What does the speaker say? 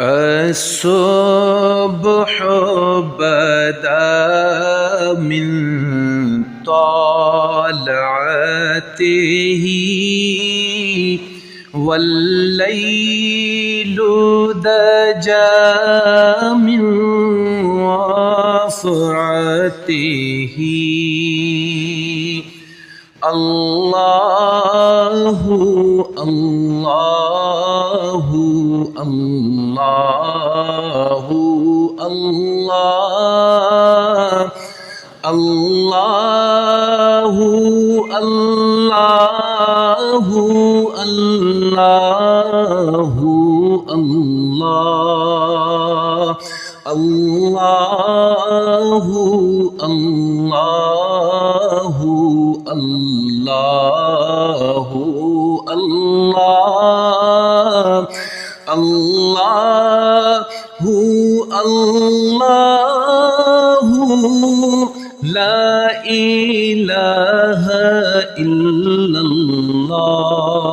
الصبح بدا من طلعته والليل دجا من وفرته الله الله الله الله الله الله الله الله الله الله الله الله الله الله لا إله إلا الله